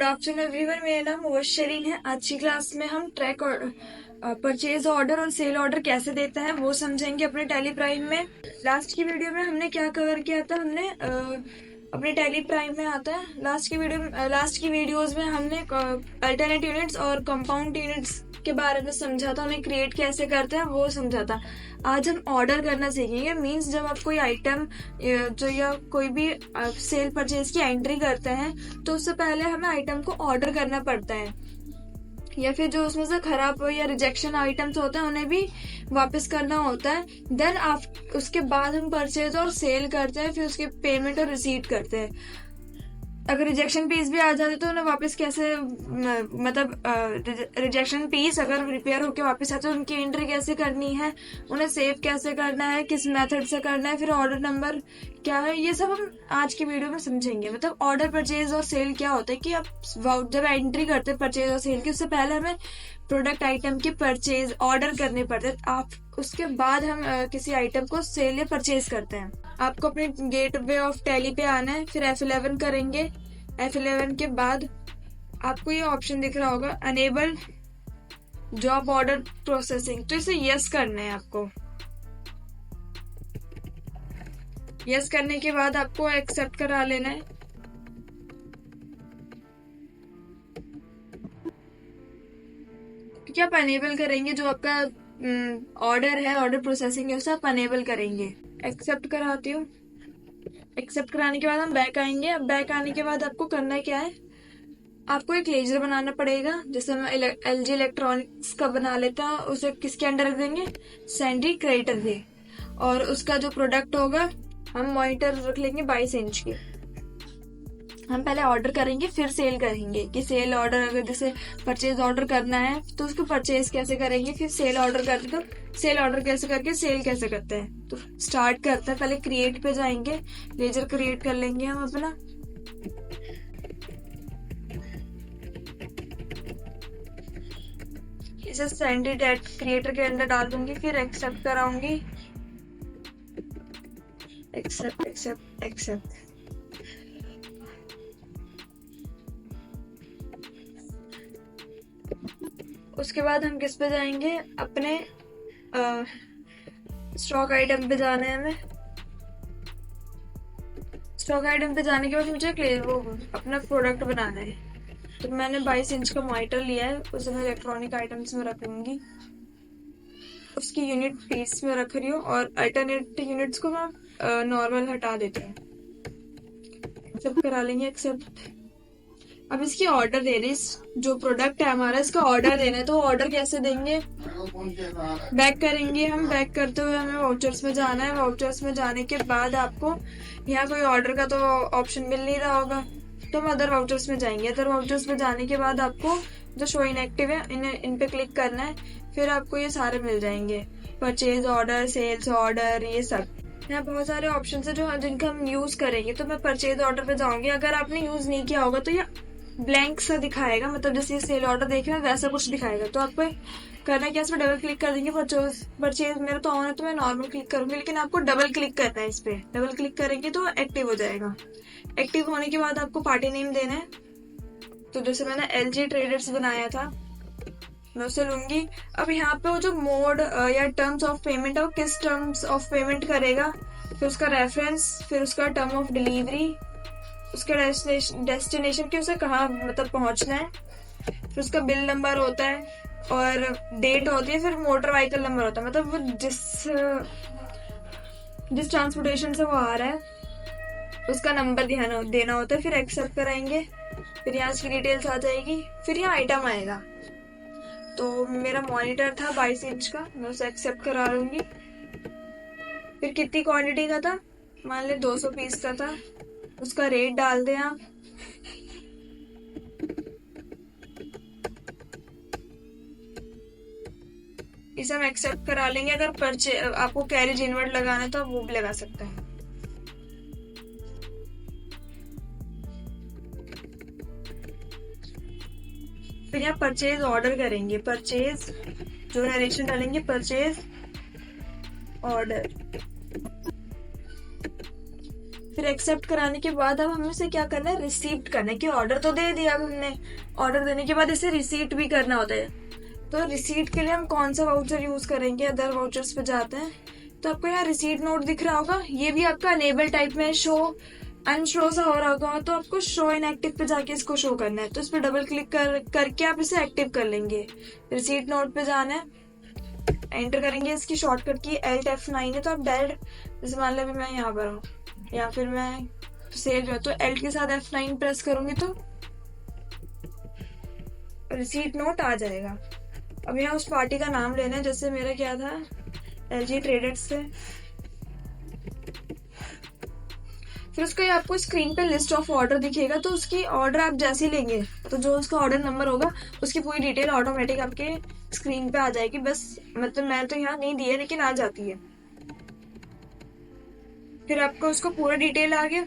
Afternoon everyone, मेरा नाम मुबशरीन है। आज की क्लास में हम ट्रैक और परचेज ऑर्डर और सेल ऑर्डर कैसे देते हैं वो समझेंगे अपने टैली प्राइम में। लास्ट की वीडियो में हमने क्या कवर किया था, हमने अपने टैली प्राइम में आता है लास्ट की वीडियोस में हमने अल्टरनेट यूनिट्स और कंपाउंड यूनिट्स के बारे में समझा था, उन्हें क्रिएट कैसे करते हैं वो समझा था। आज हम ऑर्डर करना सीखेंगे। मींस जब आप कोई आइटम जो या कोई भी सेल परचेज की एंट्री करते हैं तो उससे पहले हमें आइटम को ऑर्डर करना पड़ता है, या फिर जो उसमें से खराब या रिजेक्शन आइटम्स होते हैं उन्हें भी वापस करना होता है। देन उसके बाद हम परचेज और सेल करते हैं, फिर उसके पेमेंट और रिसीट करते हैं। अगर रिजेक्शन पीस भी आ जाते तो उन्हें वापस कैसे, मतलब रिजेक्शन पीस अगर रिपेयर होके वापस आते तो उनकी एंट्री कैसे करनी है, उन्हें सेव कैसे करना है, किस मेथड से करना है, फिर ऑर्डर नंबर क्या है, ये सब हम आज की वीडियो में समझेंगे। मतलब ऑर्डर, परचेज और सेल क्या होता है कि आप जब एंट्री करते हैं परचेज और सेल की, उससे पहले हमें प्रोडक्ट आइटम की परचेज ऑर्डर करने पड़ते हैं। आप उसके बाद हम किसी आइटम को सेल या परचेज करते हैं। आपको अपने गेटवे ऑफ टैली पे आना है, फिर F11 करेंगे। F11 के बाद आपको ये ऑप्शन दिख रहा होगा, अनेबल जॉब ऑर्डर प्रोसेसिंग, तो इसे यस करना है आपको। यस करने के बाद आपको एक्सेप्ट करा लेना है। क्योंकि आप अनेबल करेंगे, जो आपका ऑर्डर है, ऑर्डर प्रोसेसिंग है, उसे आप अनेबल करेंगे। एक्सेप्ट कराती हूँ। एक्सेप्ट कराने के बाद हम बैक आएंगे। अब बैक आने के बाद आपको करना क्या है, आपको एक लेजर बनाना पड़ेगा। जैसे हम LG इलेक्ट्रॉनिक्स का बना लेते हैं, उसे किसके अंडर रख देंगे, सैंडी क्रिएटर दे। और उसका जो प्रोडक्ट होगा हम मॉनिटर रख लेंगे 22 इंच की। हम पहले ऑर्डर करेंगे फिर सेल करेंगे कि सेल ऑर्डर, अगर जैसे परचेज ऑर्डर करना है तो उसको परचेज कैसे करेंगे, फिर सेल ऑर्डर करते तो सेल ऑर्डर कैसे करके सेल कैसे करते हैं। तो स्टार्ट करते हैं, पहले क्रिएट पे जाएंगे, लेजर क्रिएट कर लेंगे हम अपना। इसे सैंडी डेट क्रिएटर के अंदर डाल दूंगी, फिर एक्सेप्ट कराऊंगी। Accept accept accept. उसके बाद हम किस पे जाएंगे, अपने स्टॉक आइटम पे जाना है हमें। स्टॉक आइटम पे जाने के बाद मुझे वो अपना प्रोडक्ट बनाना है। तो मैंने 22 इंच का मॉनिटर लिया है, उसे मैं इलेक्ट्रॉनिक आइटम्स में रख लूंगी। उसकी यूनिट पीस में रख रही हूँ और अल्टरनेट यूनिट्स को मैं नॉर्मल हटा देती हूँ। एक्सेप्ट करा लेंगे, एक्सेप्ट। अब इसकी ऑर्डर दे रही, जो प्रोडक्ट है हमारा, इसका ऑर्डर देना है। तो ऑर्डर कैसे देंगे, बैक करेंगे। हम बैक करते हुए हमें वाउचर्स में जाना है। वाउचर्स में जाने के बाद आपको यहाँ कोई ऑर्डर का तो ऑप्शन मिल नहीं रहा होगा, तो हम अदर वाउचर्स में जाएंगे। अदर वाउचर्स में जाने के बाद आपको जो शो इनएक्टिव है इन पे क्लिक करना है, फिर आपको ये सारे मिल जाएंगे, परचेज ऑर्डर, सेल्स ऑर्डर, ये सब। यहाँ बहुत सारे ऑप्शन है जो जिनका हम यूज करेंगे। तो मैं परचेज ऑर्डर पे जाऊंगी। अगर आपने यूज नहीं किया होगा तो ये ब्लैंक सा दिखाएगा, मतलब जैसे सेल ऑर्डर देख रहे हैं वैसा कुछ दिखाएगा। तो आपको करना क्या, इसमें डबल क्लिक कर देंगे। परचेज मेरा तो ऑन है तो मैं नॉर्मल क्लिक करूंगी, लेकिन आपको डबल क्लिक करना है। इस पे डबल क्लिक करेंगे तो एक्टिव हो जाएगा। एक्टिव होने के बाद आपको पार्टी नेम देना है। तो जैसे मैंने LG ट्रेडर्स बनाया था, मैं उसे लूंगी। अब यहाँ पे वो जो मोड या टर्म्स ऑफ पेमेंट है, वो किस टर्म्स ऑफ पेमेंट करेगा, फिर उसका रेफरेंस, फिर उसका टर्म ऑफ डिलीवरी, उसका डेस्टिनेशन की उसे कहाँ मतलब पहुंचना है, फिर उसका बिल नंबर होता है और डेट होती है, फिर मोटर व्हीकल नंबर होता है। मतलब वो जिस ट्रांसपोर्टेशन से वो आ रहा है उसका नंबर देना होता है। फिर एक्सेप्ट कराएंगे, फिर यहाँ इसकी डिटेल्स आ जाएगी, फिर यहाँ आइटम आएगा। तो मेरा मॉनिटर था 22 इंच का, मैं उसे एक्सेप्ट करा लूंगी। फिर कितनी क्वांटिटी का था, मान ले 200 पीस का था, उसका रेट डाल दें आप। इसे हम एक्सेप्ट करा लेंगे। अगर आपको कैरेज इनवर्ट लगाना है तो आप वो भी लगा सकते हैं। फिर यहाँ परचेज ऑर्डर करेंगे, परचेज जो नरेशन डालेंगे, परचेज ऑर्डर। फिर एक्सेप्ट कराने के बाद अब हमें इसे क्या करना है, रिसीप्ट करना है, कि ऑर्डर तो दे दिया अब हमने, ऑर्डर देने के बाद इसे रिसीट भी करना होता है। तो रिसीट के लिए हम कौन सा वाउचर यूज करेंगे, अदर वाउचर्स पे जाते हैं, तो आपको यहाँ रिसीट नोट दिख रहा होगा, ये भी आपका अनेबल टाइप में शो अनशो सा हो रहा होगा, तो आपको शो इनएक्टिव पे जाके इसको शो करना है। तो इस पर डबल क्लिक करके आप इसे एक्टिव कर लेंगे। रिसीट नोट पे जाना है, एंटर करेंगे, इसकी शॉर्टकट की Alt F9 है, तो आप डायरेक्ट, जैसे मान लो अभी मैं यहाँ पर हूँ या फिर मैं सेल जो है तो Alt के साथ F9 प्रेस करूंगी तो रिसीट नोट आ जाएगा। अब यहाँ उस पार्टी का नाम लेना है, जैसे मेरा क्या था, LG ट्रेडर्स से। फिर उसका आपको स्क्रीन पे लिस्ट ऑफ ऑर्डर दिखेगा, तो उसकी ऑर्डर आप जैसे ही लेंगे तो जो उसका ऑर्डर नंबर होगा उसकी पूरी डिटेल ऑटोमेटिक आपके स्क्रीन पे आ जाएगी। बस मतलब मैं तो यहाँ नहीं दी है लेकिन आ जाती है। फिर आपको उसको पूरा डिटेल आ गया।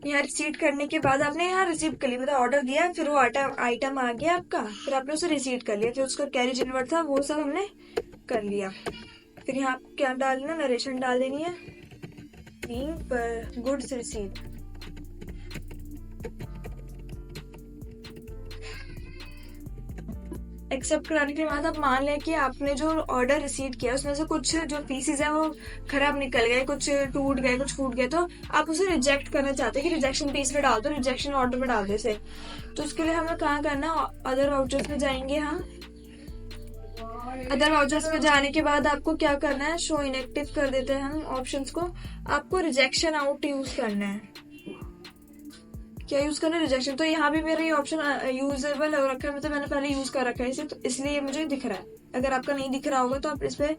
यहाँ रिसीट करने के बाद आपने यहाँ रिसीव कर लिया, मतलब ऑर्डर दिया, फिर वो आइटम आ गया आपका, फिर आपने उसे रिसीट कर लिया, फिर उसका कैरेज इनवर्ट था वो सब हमने कर लिया। फिर यहाँ आपको क्या डालना, नरेशन डाल देनी है, बीइंग पर गुड्स रिसीट। एक्सेप्ट कराने के बाद आप मान लें कि आपने जो ऑर्डर रिसीव किया उसमें से कुछ जो पीसेज है वो खराब निकल गए, कुछ टूट गए, कुछ फूट गए, तो आप उसे रिजेक्ट करना चाहते हैं कि रिजेक्शन पीस में डाल दो, रिजेक्शन ऑर्डर में डाल दो इसे। तो उसके लिए हमें कहाँ करना, अदर वाउचर्स में जाएंगे। हाँ, अदर वाउचर्स में जाने के बाद आपको क्या करना है, शो इनएक्टिव कर देते हैं हम ऑप्शंस को। आपको रिजेक्शन आउट यूज करना है। क्या यूज करना है, रिजेक्शन। तो यहाँ भी मेरा ये ऑप्शन यूजेबल हो रखा है, मतलब मैंने पहले यूज कर रखा है इसे, तो इसलिए ये मुझे दिख रहा है। अगर आपका नहीं दिख रहा होगा तो आप इस पे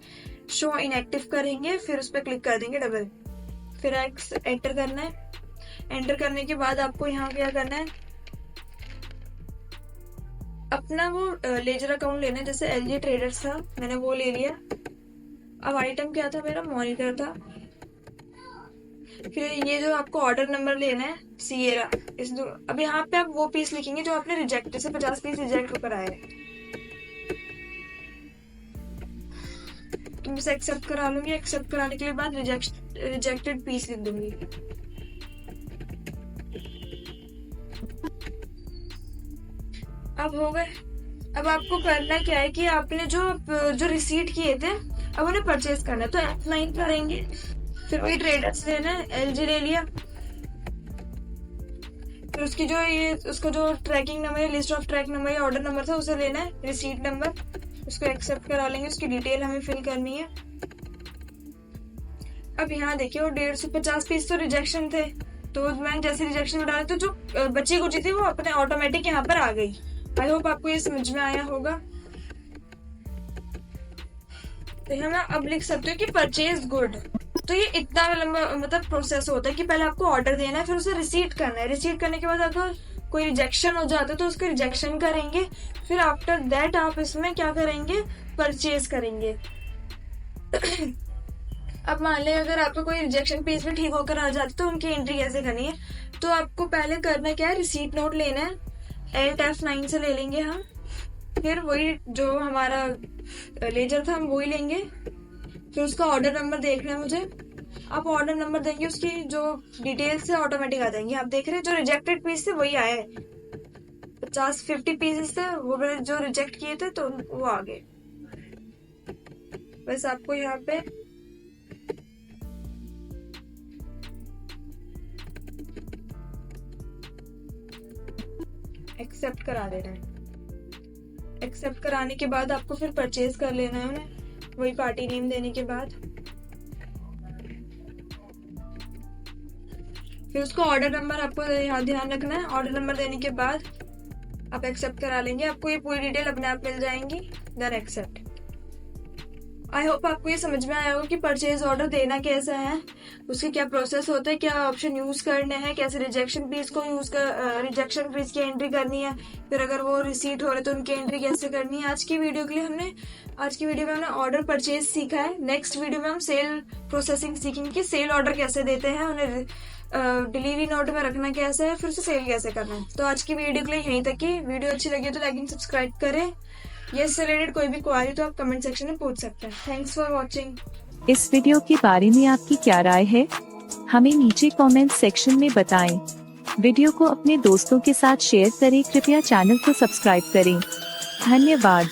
शो इनएक्टिव करेंगे, फिर उस पर क्लिक कर देंगे डबल, फिर एंटर करना है। एंटर करने के बाद आपको यहाँ क्या करना है, अपना वो लेजर अकाउंट लेना है, जैसे LG ट्रेडर्स था मैंने वो ले लिया। अब आइटम क्या था मेरा, मॉनिटर था। फिर ये जो आपको ऑर्डर नंबर लेना है, सिएरा, अब यहाँ पे आप वो पीस लिखेंगे जो आपने रिजेक्ट, जैसे 50 पीस रिजेक्ट होकर आए, तो मैं इसे एक्सेप्ट करा लूंगी। एक्सेप्ट कराने के बाद रिजेक्टेड पीस लिख दूंगी। अब हो गए। अब आपको करना क्या है कि आपने जो रिसीट किए थे अब उन्हें परचेज करना है, तो F9 करेंगे, फिर वही ट्रेडर्स लेना है, LG ले लिया, फिर उसकी जो ये उसका जो ट्रैकिंग नंबर है, लिस्ट ऑफ ट्रैक नंबर या ऑर्डर नंबर था उसे लेना है, रिसीट नंबर, उसको एक्सेप्ट करा लेंगे, उसकी डिटेल हमें फिल करनी है। अब यहाँ देखिए वो 150 पीस तो रिजेक्शन थे, तो मैंने जैसे रिजेक्शन में डाला तो जो बची कुची थी वो अपने ऑटोमेटिक यहाँ पर आ गई। आई होप आपको ये समझ में आया होगा। तो हम अब लिख सकते हो कि परचेज गुड। तो ये इतना लंबा मतलब प्रोसेस होता है कि पहले आपको ऑर्डर देना है, फिर उसे रिसीट करना है, रिसीट करने के बाद अगर कोई रिजेक्शन हो जाता है तो उसका रिजेक्शन करेंगे, फिर आफ्टर दैट आप इसमें क्या करेंगे, परचेज करेंगे। अब मान लें अगर आपका कोई रिजेक्शन पेज में ठीक होकर आ जाती तो उनकी एंट्री कैसे करनी है, तो आपको पहले करना क्या है, रिसीट नोट लेना है, Alt F9 से ले लेंगे हम, फिर वही जो हमारा लेजर था हम वही लेंगे, फिर उसका ऑर्डर नंबर देखना है मुझे। आप ऑर्डर नंबर देंगे, उसकी जो डिटेल्स से ऑटोमेटिक आ जाएंगी। आप देख रहे हैं जो रिजेक्टेड पीस थे वही आए, 50 पीसेस थे वो जो रिजेक्ट किए थे तो वो आ गए। बस आपको यहाँ पे एक्सेप्ट करा देना है। एक्सेप्ट कराने के बाद आपको फिर परचेज कर लेना है उन्हें, वही पार्टी नेम देने के बाद। फिर उसको ऑर्डर नंबर आपको यहाँ ध्यान रखना है, ऑर्डर नंबर देने के बाद आप एक्सेप्ट करा लेंगे, आपको ये पूरी डिटेल अपने आप मिल जाएंगी, देन एक्सेप्ट। आई होप आपको ये समझ में आया होगा कि परचेज ऑर्डर देना कैसा है, उसके क्या प्रोसेस होता है, क्या ऑप्शन यूज करने हैं, कैसे रिजेक्शन पीस को रिजेक्शन पीस की एंट्री करनी है, फिर अगर वो रिसीट हो रहे तो उनकी एंट्री कैसे करनी है। आज की वीडियो में हमने ऑर्डर परचेज सीखा है। नेक्स्ट वीडियो में हम सेल प्रोसेसिंग सीखेंगे कि सेल ऑर्डर कैसे देते हैं, उन्हें डिलीवरी नोट में रखना कैसे है, फिर उसे सेल कैसे करना है। तो आज की वीडियो के लिए यहीं तक ही। वीडियो अच्छी लगी तो लाइक एंड सब्सक्राइब करें। या इससे रिलेटेड कोई भी क्वेरी तो आप कमेंट सेक्शन में पूछ सकते हैं। Thanks for watching. इस वीडियो के बारे में आपकी क्या राय है, हमें नीचे कमेंट सेक्शन में बताएं। वीडियो को अपने दोस्तों के साथ शेयर करें। कृपया चैनल को सब्सक्राइब करें। धन्यवाद।